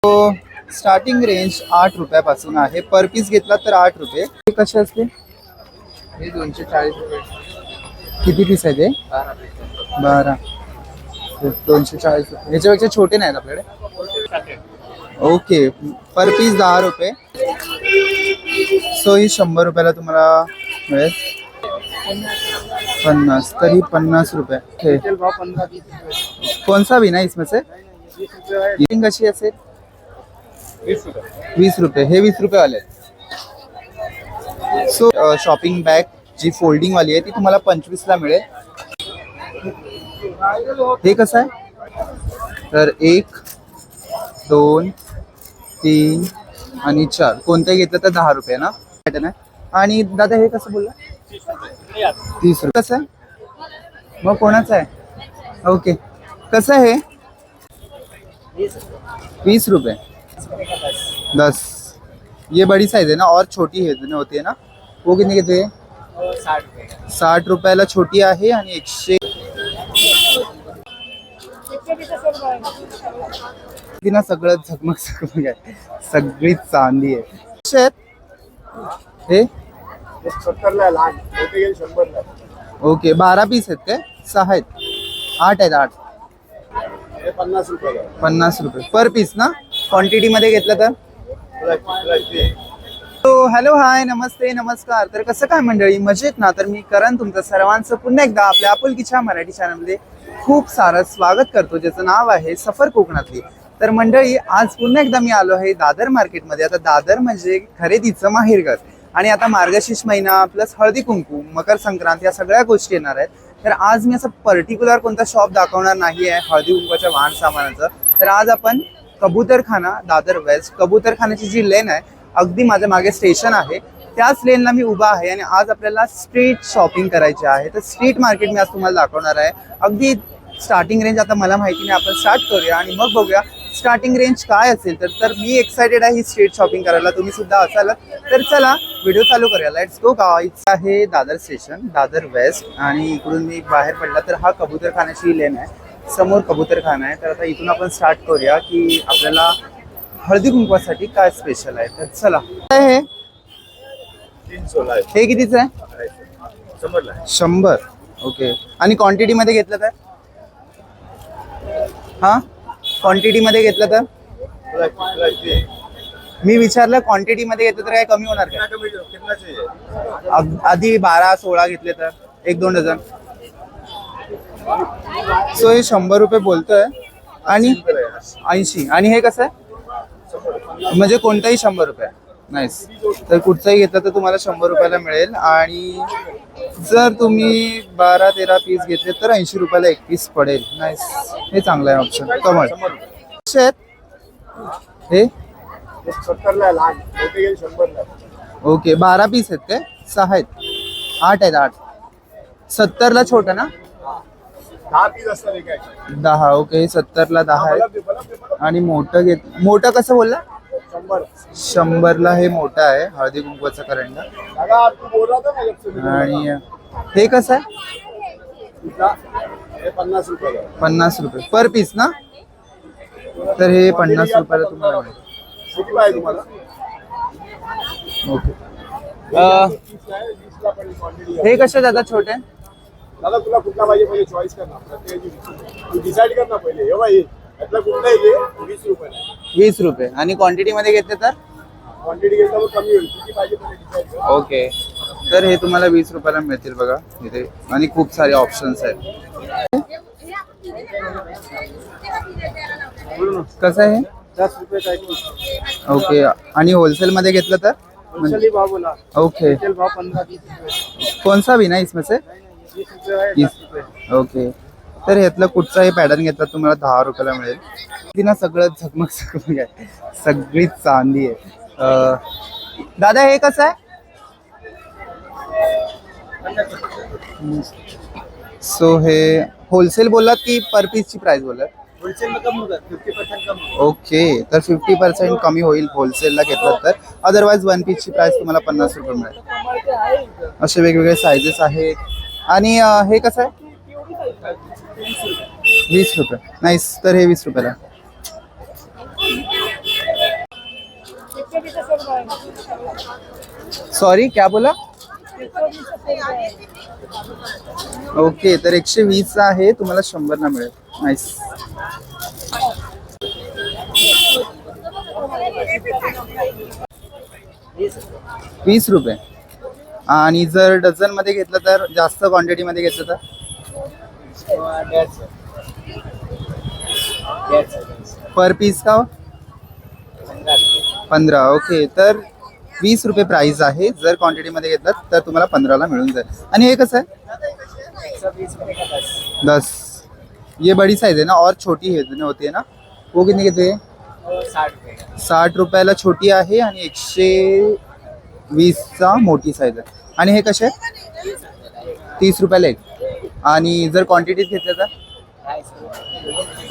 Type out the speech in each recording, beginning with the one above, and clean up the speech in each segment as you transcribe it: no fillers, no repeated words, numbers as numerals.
तो starting range 8 रुपयापासून आहे. पर पीस घेतला तर 8 रुपये. हे कसे असते? हे 240 रुपये. किती पीस आहे ते? 12. 240 रुपये. ह्याच्यापेक्षा छोटे नाहीत आपल्याकडे. ओके, पर पीस 10 रुपये. सो ही 100 रुपयाला तुम्हाला मिळेल. 50 तरी 50 रुपये. कौन सा भी ना इसमें से? कशी असेल? 20 रुपये. हे 20 रुपये वाले. सो शॉपिंग बॅग जी फोल्डिंग वाली आहे ती तुम्हाला 25ला मिळेल. हे कसं आहे? तर 1 2 3 आणि 4 कोणत्याही घेतलं तर 10 रुपये ना. आणि दादा हे कसं बोलला? 30 रुपये. कसं आहे मग? कोणाचं आहे? ओके, कसं आहे? 20 रुपये. 10. ये बड़ी साइज है ना, और छोटी है ना होती है ना, वो कितने घेते? 60 रुपयाला छोटी आहे आणि 100 ना. सगळं झगमग झगमग आहे, सगळी चांदी आहे. हे 70ला लहान, मोठे गेले 100ला. ओके, 12 पीस आहेत काय? 6 आहेत? 8 आहेत. 8. हे 50 रुपये. 50 रुपये पर पीस ना, क्वांटिटी मध्ये घेतलं तर. हॅलो, हाय, नमस्ते, नमस्कार. तर कसं काय मंडळी, मजेत ना? तर मी करण तुमचं सर्वांचं पुन्हा एकदा आपल्या आपुलकीच्या मराठी चॅनलमध्ये खूप सारं स्वागत करतो, ज्याचं नाव आहे सफर कोकणातली. तर मंडळी, आज पुन्हा एकदा मी आलो आहे दादर मार्केटमध्ये. आता दादर म्हणजे खरेदीचं माहेरघर, आणि आता मार्गशीर्ष महिना प्लस हळदी कुंकू, मकर संक्रांत या सगळ्या गोष्टी येणार आहेत. तर आज मी असं पर्टिक्युलर कोणता शॉप दाखवणार नाही आहे हळदी कुंकूच्या वाहन सामानाचं. तर आज आपण कबूतरखाना, दादर वेस्ट कबूतरखान्याची जी लेन आहे, अगदी माझ्या मागे स्टेशन आहे, त्याच लेनला मी उभा आहे. आणि आज आपल्याला स्ट्रीट शॉपिंग करायची आहे. तर स्ट्रीट मार्केट मी आज तुम्हाला दाखवणार आहे. अगदी स्टार्टिंग रेंज आता मला माहिती नाही, आपण स्टार्ट करूया आणि मग बघूया स्टार्टिंग रेंज काय असेल. तर मी एक्साइटेड आहे ही स्ट्रीट शॉपिंग करायला, तुम्ही सुद्धा असाल. तर चला व्हिडिओ चालू करूया. Let's go guys. आहे दादर स्टेशन, दादर वेस्ट, आणि इकडून मी बाहेर पडला तर हा कबूतरखान्याची लेन आहे, समोर कबूतरखाना आहे. तर आता इथून आपण स्टार्ट करूया की आपल्याला हळदी कुंकवासाठी काय स्पेशल आहे. तर चला. हे 316 आहे. हे कितीचं आहे? 100ला. 100. ओके. आणि क्वांटिटी मध्ये घेतलं तर? हा, क्वांटिटी मध्ये घेतलं तर? मी विचारलं क्वांटिटी मध्ये घेतलं तर काय कमी होणार का? आधी 12-16 घेतले तर 1-2 डझन. सो हे 100 रुपये बोलतोय आणि 80. आणि हे कसं आहे? म्हणजे कोणताही 100 रुपये. नाईस. तर कुठचाही घेतलं तर तुम्हाला 100 रुपयाला मिळेल. आणि जर तुम्ही 12-13 पीस घेतले तर 80 रुपयाला 1 पीस पडेल. नाईस, हे चांगलं आहे ऑप्शन. कमळ हे 70ला लहान, मोठे गेले 100ला. ओके, 12 पीस आहेत काय? 6 आहेत? 8 आहेत. 8. 70ला छोटा ना? 10 पीस असतात एका. 10. ओके, 70ला 10 आहे. आणि मोठं मोठं कसं बोलला? 100ला हे मोठं आहे हळदी कुंकवाचा करंडा. आणि हे कसं आहे? 50 रुपये. 50 रुपये पर पीस ना. तर हे 50 रुपयाला तुम्हाला मिळेल. किती पाहिजे तुम्हाला? ओके. हे कसे दादा छोटे? दादा तुला कुठला पाहिजे चॉईस कर ना, तू डिसाईड कर ना पहिले. हे बाई यातला कुठलाही घे. 20 रुपये. 20 रुपये. आणि क्वांटिटी मध्ये घेतले तर? क्वांटिटी घेतल्यावर कमी होईल. किती पाहिजे डिसाईड कर. ओके. तर हे तुम्हाला 20 रुपयाला मिळतील बघा इथे. आणि खूप सारे ऑप्शन्स आहेत. कसं आहे? 10 रुपये काय. ओके. आणि होलसेल मध्ये घेतलं तर? होलसेल भाव बोला. ओके. रिटेल भाव 15-20 रुपये. कौन सा भी ना इसमें से? 20 रुपये आहे. 10 रुपये. ओके. तर ह्यातलं कुठचाही पॅटर्न घेतला तुम्हाला 10 रुपयाला मिळेल. ती ना सगळं झगमग झगमग आहे, सगळी चांदी आहे. दादा हे कसं आहे? सो हे होलसेल बोललात की पर पीसची प्राइस बोललात? होलसेल में कम होगा, 50% कम. ओके. तर 50% कमी होईल होलसेलला घेतलं तर. अदरवाईज 1 पीसची प्राइस तुम्हाला 50 रुपये मिळेल. असे वेगवेगळे सायझेस आहेत. आणि हे कसं आहे? 20 रुपये. नाईस. तर हे 20 रुपयाला. सॉरी क्या बोला? ओके, तर 120 आहे, तुम्हाला 100 ना मिळेल. नाईस. 20 रुपये. आणि जर डझन मध्ये घेतलं तर, जास्त क्वांटिटी मध्ये घेतलं तर पर पीस का 15. ओके, तर 20 रुपये प्राइस आहे. जर क्वांटिटी मध्ये घेतलं तर तुम्हाला 15 ला मिळून जाईल. आणि हे कसं आहे? 10. ये बड़ी साइज है ना, और छोटी है होती है ना, वो कितने घेते? 60 रुपयाला छोटी आहे आणि 120चा मोठी साईज आहे. आणि हे कसे? 30 रुपयाला एक. आणि जर क्वांटिटीत घेतलं तर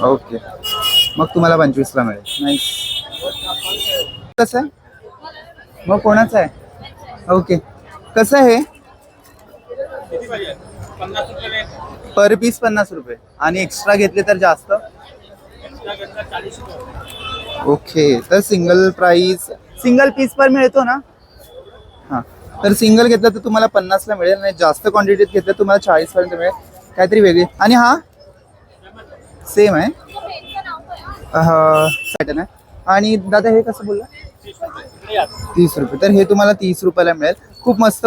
ओके, मग तुम्हाला 25ला मिळेल. नाईस. कसं आहे मग? कोणाचं आहे? ओके, कसं आहे? पर पीस 50 रुपये. आणि एक्स्ट्रा घेतले तर जास्त? ओके, तर सिंगल प्राइस, सिंगल पीस पर मिळतो ना? हां, तर सिंगल घेतलं तर तुम्हाला 50ला मिळेल. आणि जास्त क्वांटिटीत घेतलं तर तुम्हाला 40 पर्यंत मिळेल. काहीतरी वेगळी. आणि हा सेम आहे, पॅटर्न आहे. आणि दादा हे कसं बोलला? 30 रुपये. तर हे तुम्हाला 30 रुपयाला मिळेल. खूप मस्त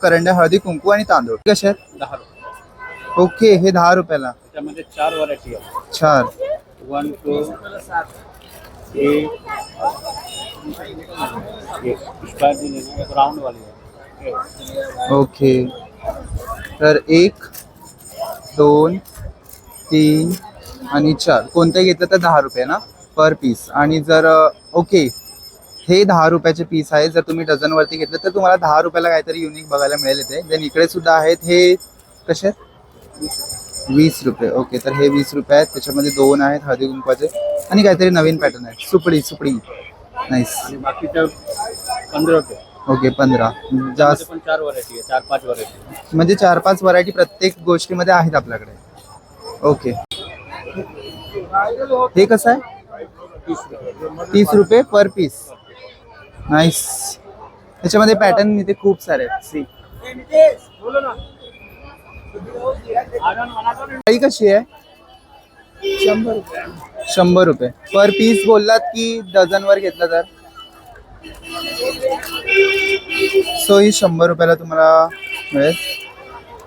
करंड्या, हळदी कुंकू आणि तांदूळ कसे आहेत? 10 रुपये. ओके, हे 10 रुपयाला. त्यामध्ये 4 व्हरायटी आहे. 4. 1 2 एक स्क्वायर भी लेना है, राउंड वाली है. ओके, तर 1 2 3 आणि 4 कोणते घेतलं तर 10 रुपये ना पर पीस. आणि जर ओके, हे 10 रुपयाचे पीस आहे. जर तुम्ही डझनवरती घेतलं तर तुम्हाला 10 रुपयाला काहीतरी युनिक बघायला मिळेल इथे. देन इकडे सुद्धा आहेत. हे कसे आहेत? 20 रुपये. ओके, तर हे 20 रुपये आहेत. त्याच्यामध्ये 2 आहेत हळदी कुंकवाचे. आणि काहीतरी नवीन पॅटर्न आहे, सुपडी. नाईस. आणि बाकीच्या 15 रुपये. ओके, 15. जास्त पण 4 व्हरायटी आहे, 4-5 व्हरायटी. म्हणजे 4-5 व्हरायटी प्रत्येक गोष्टीमध्ये आहेत आपल्याकडे. ओके, हे कसं आहे? 30 रुपये पर पीस. नाईस. त्याच्यामध्ये पॅटर्न इथे खूप सारे आहेत. सी, काही कशी आहे? 100 रुपये पर पीस बोललात की डझनवर घेतलं तर? सो ही 100 रुपयाला तुम्हाला मिळेल.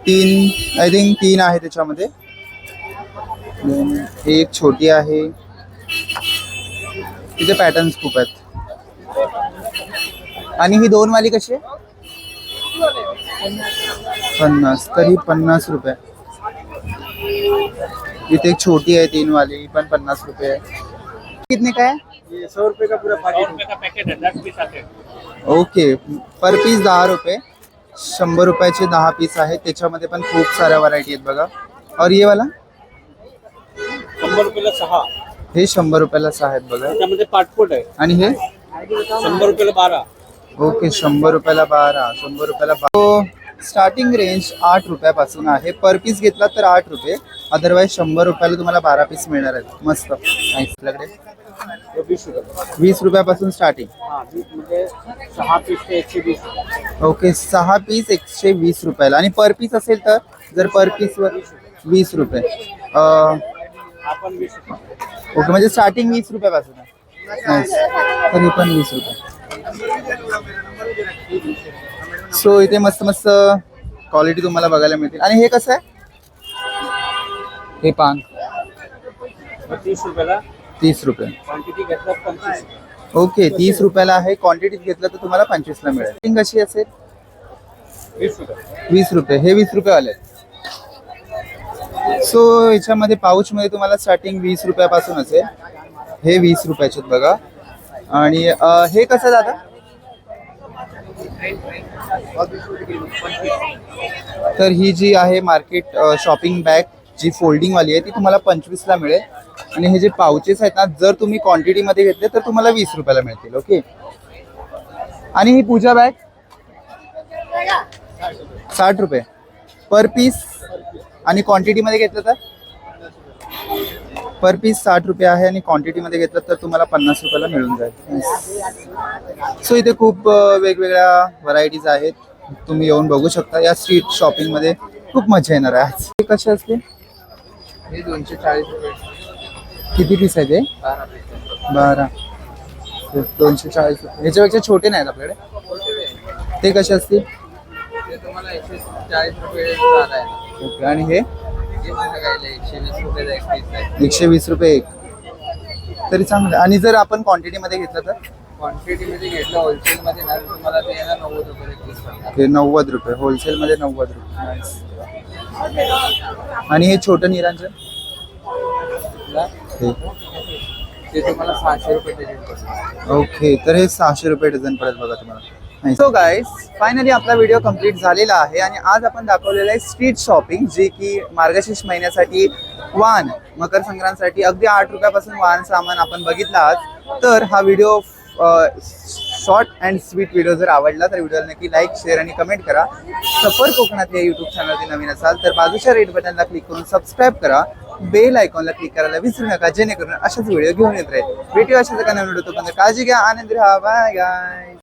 3, आय थिंक 3 आहे त्याच्यामध्ये. एक छोटी आहे. तिथे पॅटर्न्स खूप आहेत. आणि ही 2 वाली कशी आहे? 50. तर ही 50 रुपये. इथे एक छोटी आहे 3 वाली, पण 50 रुपये आहे. कितने का है? ये 100 रुपये का पूरा 100 पैकेट रुपये का पैकेट है, 10 पीस आते हैं. ओके, पर पीस 10 रुपये. 100 रुपयाचे 10 पीस आहेत. त्याच्यामध्ये पण खूप साऱ्या व्हरायटी आहेत बघा. और ये वाला 100 रुपयाला 6. हे 100 रुपयाला 6 आहेत बघा. त्यामध्ये पाटपोट आहे. आणि हे 100 रुपयाला 12. ओके, 100 रुपयाला 12. 100 रुपयाला 12. स्टार्टिंग रेंज 8 रुपयापासून आहे. पर पीस घेतला तर 8 रुपये. अदरवाईज 100 रुपयाला तुम्हाला 12 पीस मिळणार आहेत. मस्त. आपल्याकडे 20 रुपये. 20 रुपयापासून स्टार्टिंग. हां, म्हणजे 6 पीस ते 120 रुपये. ओके, 6 पीस 120 रुपयाला. आणि पर पीस असेल तर, जर पर पीसवर 20 रुपये. आपण 20 रुपये. ओके, म्हणजे स्टार्टिंग 20 रुपयापासून आहे. Nice. तर हे पण 20 रुपये. सो इथे मस्त मस्त क्वालिटी तुम्हाला बघायला मिळतील. आणि हे कसं आहे? हे पान 30 रुपयाला. 30 रुपये. क्वांटिटी घेतलं 25. ओके, 30 रुपयाला आहे. क्वांटिटीत घेतलं तर तुम्हाला 25ला मिळेल. रेटिंग कशी असेल? 20 रुपये. 20 रुपये. हे 20 रुपयेवाले आहेत. सो याच्यामध्ये पाऊचमध्ये तुम्हाला स्टार्टिंग 20 रुपयापासून असेल. हे 20 रुपयाचे आहेत बघा. आणि हे कसं दादा? तर ही जी आहे मार्केट शॉपिंग बॅग जी फोल्डिंगवाली आहे ती तुम्हाला 25ला मिळेल. आणि हे जे पाउचेस आहेत ना, जर तुम्ही क्वांटिटीमध्ये घेतले तर तुम्हाला 20 रुपयाला मिळतील. ओके. आणि ही पूजा बॅग 60 रुपये पर पीस. आणि क्वांटिटीमध्ये घेतलं तर पर पीस 60 रुपये आहे आणि क्वांटिटीमध्ये घेतलं तर तुम्हाला 50 रुपयाला मिळून जाईल. सो इथे खूप वेगवेगळ्या व्हरायटीज आहेत, तुम्ही येऊन बघू शकता. या स्ट्रीट शॉपिंगमध्ये खूप मजा येणार आहे आज. हे कसे असते? हे 240 रुपये. किती पीस आहे ते? 12 पीस. 12. 240 रुपये. ह्याच्यापेक्षा छोटे नाहीत आपल्याकडे. ते कसे असतील? ते तुम्हाला 140 रुपये झालं आहे. ओके. आणि हे हे सगळ्याला 120 रुपये एक पीस आहे. 120 रुपये एक. तरी चांगलं. आणि जर आपण क्वांटिटीमध्ये घेतलं तर क्वांटिटीमध्ये घेतलं होलसेलमध्ये ना तुम्हाला ते येणार 90 रुपये एक पीस पडणार. ते 90 रुपये, होलसेलमध्ये 90 रुपये. Nice. आणि हे छोटं निरांजन हे ते तुम्हाला 600 रुपये डझन पडणार. ओके. तर हे 600 रुपये डझन पडेल बघा तुम्हाला. सो गाईज, फायनली आपला व्हिडिओ कंप्लीट झालेला आहे आणि आज आपण दाखवलेलं आहे स्ट्रीट शॉपिंग, जे की मार्गशीर्ष महिन्यासाठी वाण, मकर संक्रांतीसाठी अगदी 8 रुपयापासून वाहन सामान आपण बघितला आज. तर हा video short and sweet video जर आवडला तर व्हिडिओला नक्की लाईक, शेअर आणि कमेंट करा. सफर कोकणात या यूट्यूब चॅनलवरती नवीन असाल तर बाजूच्या रेड बटनला क्लिक करून सबस्क्राईब करा. बेल आयकॉनला क्लिक करायला विसरू नका, जेणेकरून अशाच व्हिडिओ घेऊन येत राहील. भेटूया अशाच एका नवीन व्हिडिओ. तोपर्यंत काळजी घ्या, आनंदी राहा. बाय गाय.